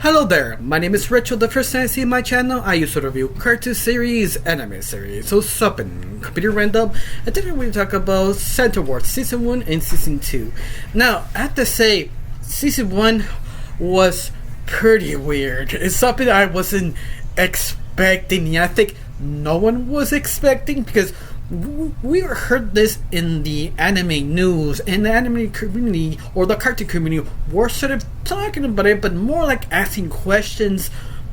Hello there, my name is Rachel. The first time you see my channel, I used to review cartoon series, anime series. So sup and computer random. And today we're going to talk about Centaurworld Season 1 and Season 2. Now, I have to say, Season 1 was pretty weird. It's something I wasn't expecting. I think no one was expecting because we heard this in the anime news, and the anime community or the cartoon community were sort of talking about it, but more like asking questions.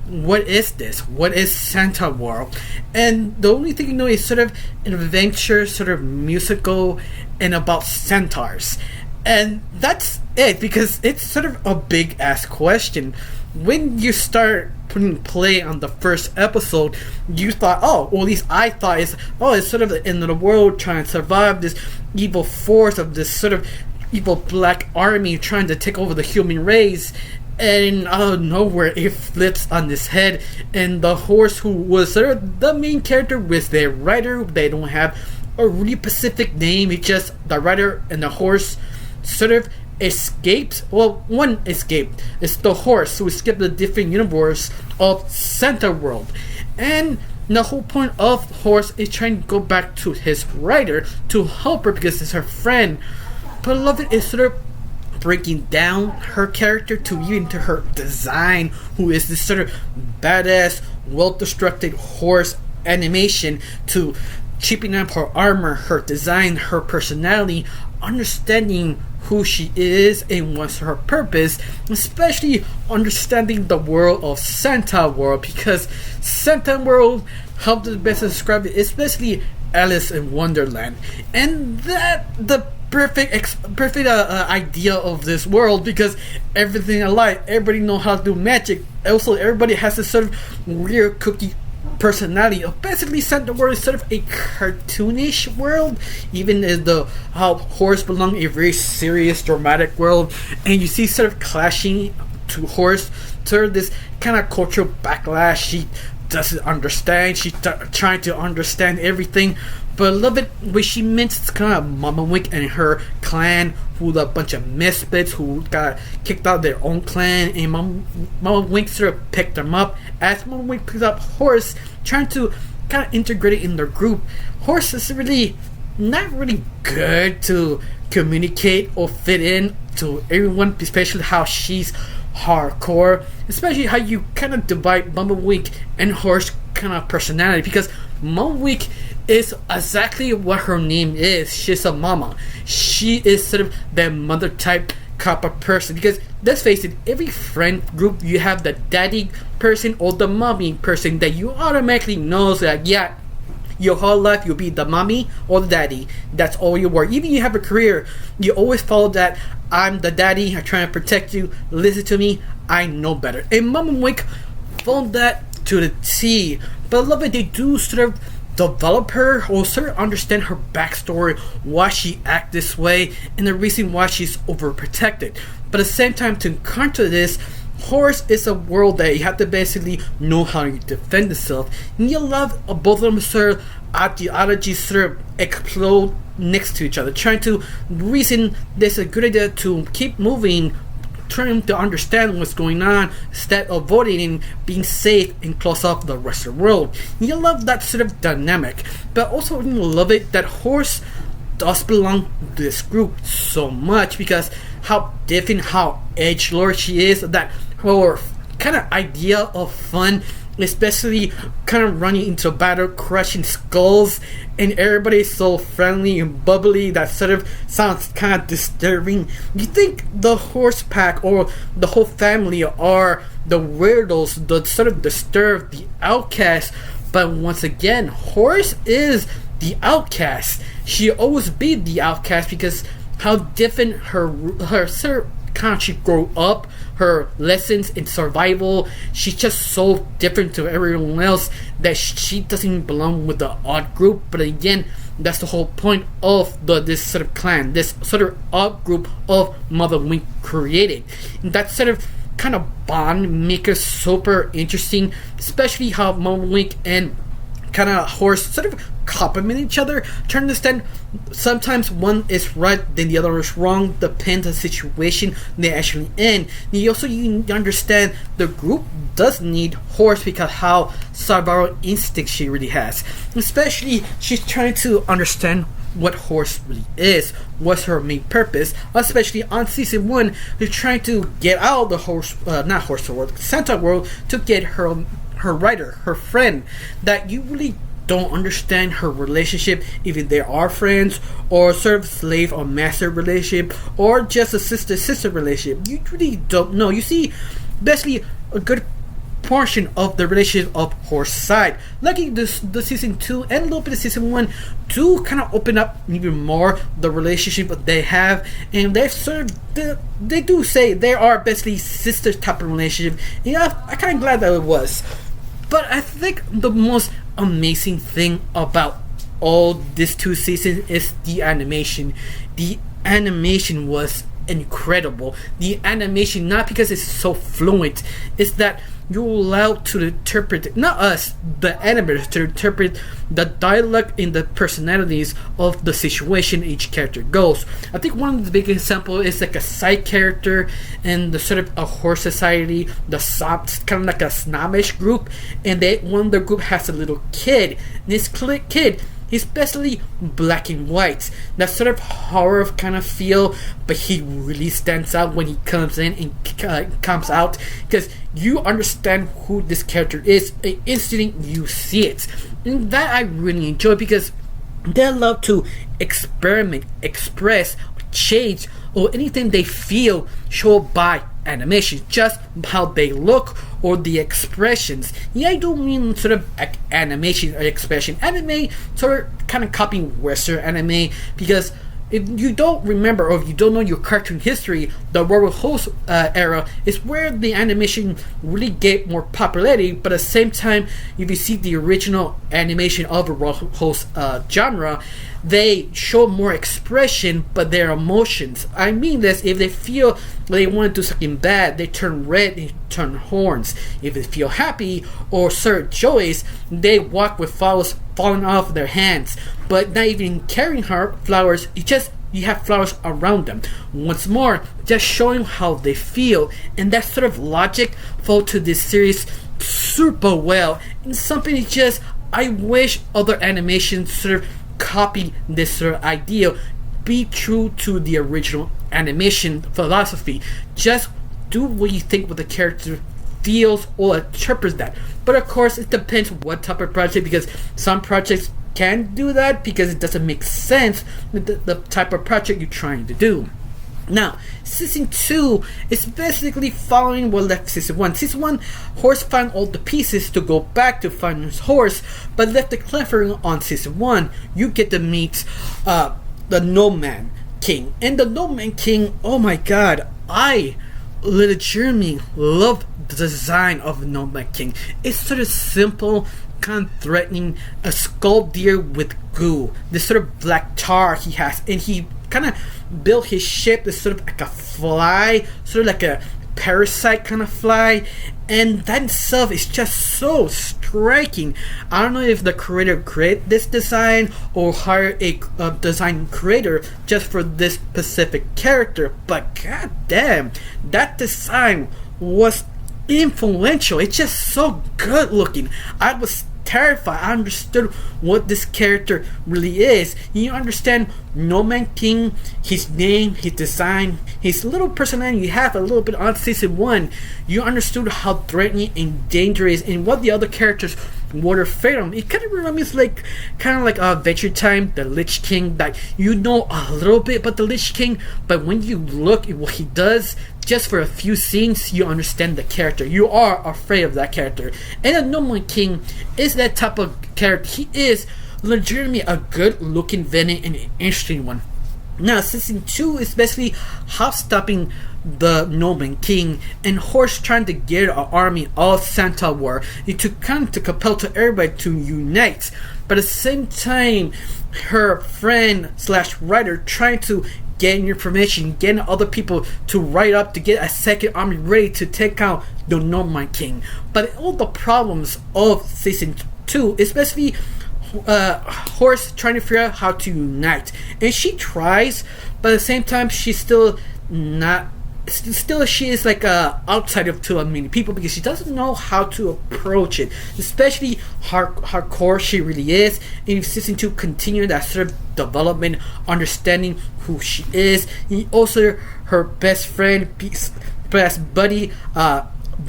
What is this? What is Centaurworld? And the only thing you know is sort of an adventure, sort of musical, and about centaurs. And that's it, because it's sort of a big ass question. When you start putting play on the first episode, you thought, oh, or at least I thought, it's sort of the end of the world trying to survive this evil force of this sort of evil black army trying to take over the human race. And out of nowhere, it flips on his head, and the horse, who was sort of the main character, with their rider, they don't have a really specific name. It's just the rider and the horse sort of escaped. Well, one escaped. It's the horse who escaped the different universe of Centaurworld, and the whole point of horse is trying to go back to his rider to help her because it's her friend. But Beloved is sort of breaking down her character to even to her design, who is this sort of badass, well-constructed horse animation, to cheapening up her armor, her design, her personality, understanding who she is and what's her purpose, especially understanding the world of Centaurworld, because Centaurworld, how to best describe it, is basically Alice in Wonderland, and that the perfect idea of this world, because everything alike, everybody know how to do magic. Also, everybody has this sort of weird cookie personality of basically Centaurworld is sort of a cartoonish world, even as the how horse belong a very serious, dramatic world, and you see sort of clashing to horse, sort of this kind of cultural backlash. She doesn't understand. She's trying to understand everything. But I love it when she meets kind of Mama Wink and her clan, who a bunch of misfits who got kicked out of their own clan, and Mama Wink sort of picked them up. As Mama Wink picks up Horse, trying to kind of integrate it in their group. Horse is really not really good to communicate or fit in to everyone, especially how she's hardcore, especially how you kind of divide Mama Wink and Horse kind of personality, because Mama Wink is exactly what her name is. She's a mama. She is sort of the mother type type of person, because let's face it, every friend group you have the daddy person or the mommy person that you automatically know that, yeah, your whole life you'll be the mommy or the daddy. That's all you were. Even if you have a career, you always follow that. I'm the daddy, I'm trying to protect you, listen to me, I know better. And Mama Wink followed that to the T. But I love it, they do sort of develop her or sort of understand her backstory, why she acts this way, and the reason why she's overprotected. But at the same time, to counter this, Horse is a world that you have to basically know how to defend yourself. And you love both of them sort of ideologies sort of explode next to each other, trying to reason this is a good idea to keep moving, trying to understand what's going on instead of voting and being safe and close off the rest of the world. You love that sort of dynamic, but also you love it that Horse does belong to this group so much, because how different, how edgelord she is, that her kind of idea of fun, especially kind of running into battle, crushing skulls, and everybody's so friendly and bubbly, that sort of sounds kind of disturbing. You think the horse pack or the whole family are the weirdos, the sort of disturbed, the outcast, but once again, Horse is the outcast. She always be the outcast, because how different her sort of kind of she grew up, her lessons in survival, she's just so different to everyone else that she doesn't belong with the odd group. But again, that's the whole point of this sort of clan, this sort of odd group of Mother Wink created. And that sort of kind of bond make her super interesting, especially how Mother Wink and kind of horse sort of complement each other to understand sometimes one is right then the other is wrong, depends on the situation they're actually in. You understand the group does need horse because how survival instinct she really has, especially she's trying to understand what horse really is, what's her main purpose, especially on season 1 they're trying to get out of the Centaurworld to get her rider, her friend, that you really don't understand her relationship, even they are friends or sort of slave or master relationship or just a sister relationship. You really don't know. You see basically a good portion of the relationship of horse side. Lucky the season 2 and a little bit of season 1 do kind of open up even more the relationship that they have, and they've sort of they do say they are basically sister type of relationship. I'm kind of glad that it was. But I think the most amazing thing about all these 2 seasons is the animation. The animation was incredible. The animation, not because it's so fluent, is that you're allowed to interpret, not us, the animators, to interpret the dialogue and the personalities of the situation each character goes. I think one of the big examples is like a side character in the sort of a horse society, the kind of like a snobbish group, and one of the group has a little kid, and this kid, he's basically black and white. That sort of horror kind of feel, but he really stands out when he comes in and comes out, because you understand who this character is, and instantly you see it. And that I really enjoy, because they love to experiment, express, change, or anything they feel show by animation, just how they look or the expressions. I don't mean sort of animation or expression. Anime sort of kind of copying Western anime, because if you don't remember or if you don't know your cartoon history, the World Host era is where the animation really gained more popularity. But at the same time, if you see the original animation of the World Host genre, they show more expression, but their emotions. I mean this, if they feel they want to do something bad, they turn red, they turn horns. If they feel happy or certain joys, they walk with flowers falling off their hands. But not even carrying her flowers, you have flowers around them. Once more, just showing how they feel, and that sort of logic fall to this series super well. And something just I wish other animations sort of copy this sort of idea. Be true to the original animation philosophy. Just do what you think what the character feels or interprets that. But of course, it depends what type of project, because some projects can do that because it doesn't make sense with the type of project you're trying to do. Now, season 2 is basically following what left season 1. Season 1, Horse found all the pieces to go back to find his horse, but left the cliffhanger on season 1. You get to meet the Nomad King. And the Nomad King, oh my god, I legitimately love the design of the Nomad King. It's sort of simple, kind of threatening, a skull deer with goo. This sort of black tar he has, and he kind of built his ship as sort of like a fly, sort of like a parasite kind of fly, and that itself is just so striking. I don't know if the creator created this design or hired a design creator just for this specific character, but god damn, that design was influential. It's just so good looking. I was terrified. I understood what this character really is. You understand Nomad King, his name, his design, his little personality you have a little bit on season 1. You understood how threatening and dangerous and what the other characters would afraid of him. It kind of reminds me kind of like Adventure Time, the Lich King, that you know a little bit about the Lich King, but when you look at what he does, just for a few scenes, you understand the character. You are afraid of that character. And the Nomad King is that type of character. He is legitimately a good looking villain and an interesting one. Now, season 2 is basically Hop stopping the Nomad King and Horse trying to get an army of Centaurworld to come to compel to everybody to unite. But at the same time, her friend slash writer trying to get information, getting other people to write up to get a second army ready to take out the Nomad King. But all the problems of season 2, especially Horse trying to figure out how to unite. And she tries, but at the same time, she's still not. Still, she is like a outsider to many people because she doesn't know how to approach it, especially hardcore she really is. And if season 2 continue that sort of development, understanding who she is, and also her best friend, best buddy,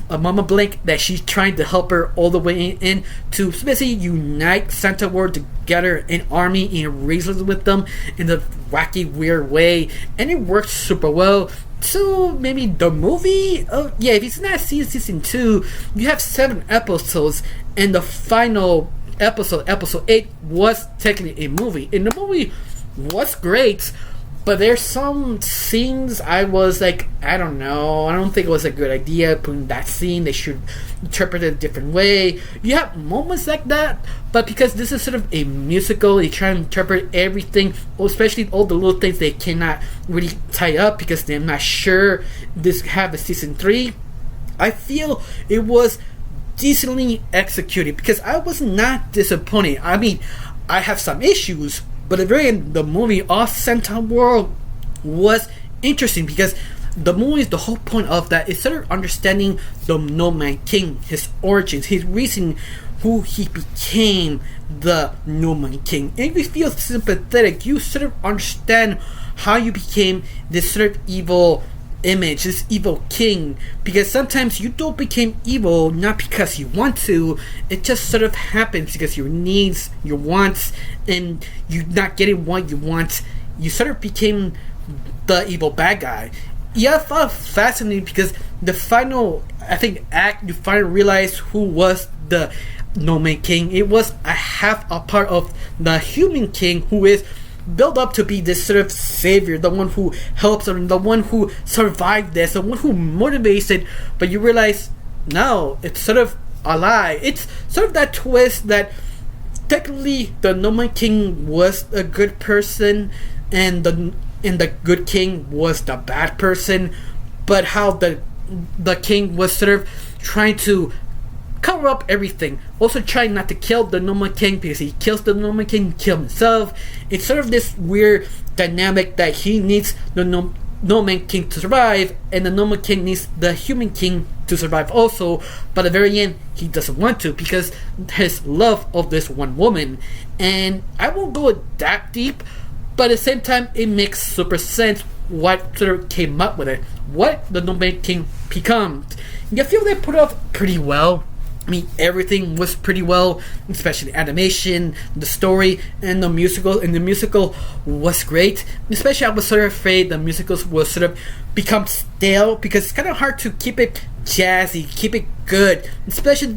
Mama Blink, that she's trying to help her all the way in to basically unite Centaurworld together, an army, and races with them in a wacky, weird way, and it works super well. So maybe the movie, yeah, if it's not season 2, you have 7 episodes, and the final episode 8, was technically a movie, and the movie was great. But there's some scenes I was like, I don't know. I don't think it was a good idea putting that scene. They should interpret it a different way. You have moments like that, but because this is sort of a musical, they try to interpret everything, especially all the little things they cannot really tie up because they're not sure this have a season 3. I feel it was decently executed because I was not disappointed. I mean, I have some issues, but at the very end, the movie of Centaurworld was interesting because the movie, the whole point of that is sort of understanding the Nomad King, his origins, his reason, who he became the Nomad King. And if you feel sympathetic, you sort of understand how you became this sort of evil image, this evil king, because sometimes you don't become evil not because you want to, it just sort of happens because your needs, your wants, and you not getting what you want, you sort of became the evil bad guy. Yeah, I thought fascinating because the final, I think, act, you finally realize who was the Nomad King. It was a half a part of the human king who is built up to be this sort of savior, the one who helps them, the one who survived this, the one who motivates it. But you realize, no, it's sort of a lie. It's sort of that twist that technically the Nomad King was a good person, and the good king was the bad person. But how the king was sort of trying to cover up everything, also trying not to kill the Nomad King because he kills the Nomad King, kill himself. It's sort of this weird dynamic that he needs the Nomad King to survive, and the Nomad King needs the human king to survive also. But at the very end, he doesn't want to because his love of this one woman. And I won't go that deep, but at the same time, it makes super sense what sort of came up with it, what the Nomad King becomes. And I feel they put it off pretty well. I mean, everything was pretty well, especially animation, the story, and the musical. And the musical was great. Especially, I was sort of afraid the musicals will sort of become stale because it's kind of hard to keep it jazzy, keep it good. Especially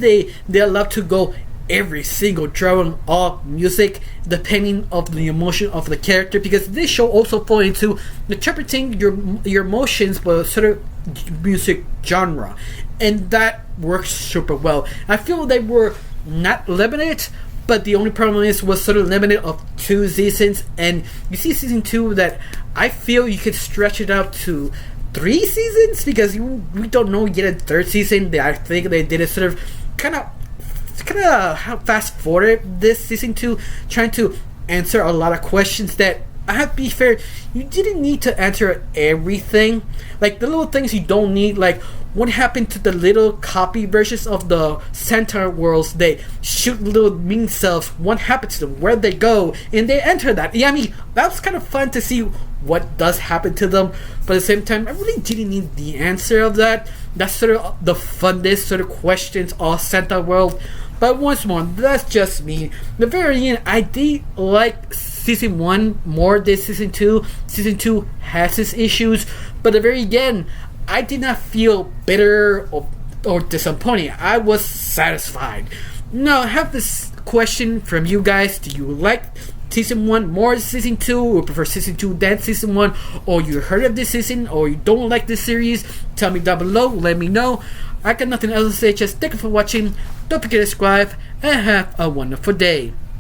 they love to go every single drawing all music depending of the emotion of the character, because this show also fall into interpreting your emotions but sort of music genre, and that works super well. I feel they were not limited, but the only problem was sort of limited of 2 seasons, and you see season 2 that I feel you could stretch it out to 3 seasons because we don't know yet a 3rd season. I think they did it sort of kind of fast forward this season 2, trying to answer a lot of questions that, I have to be fair, you didn't need to answer everything. Like the little things you don't need, like what happened to the little copy versions of the Centaurworlds? They shoot little mean selves. What happened to them? Where'd they go? And they enter that. Yeah, I mean, that was kind of fun to see what does happen to them. But at the same time, I really didn't need the answer of that. That's sort of the funnest sort of questions of Centaurworld. But once more, that's just me. The very end, I did like season 1 more than season 2. Season 2 has its issues, but the very end, I did not feel bitter or disappointed. I was satisfied. Now, I have this question from you guys. Do you like season 1 more than season 2, or prefer season 2 than season 1, or you heard of this season, or you don't like this series? Tell me down below. Let me know. I got nothing else to say. Just thank you for watching. Don't forget to subscribe and have a wonderful day.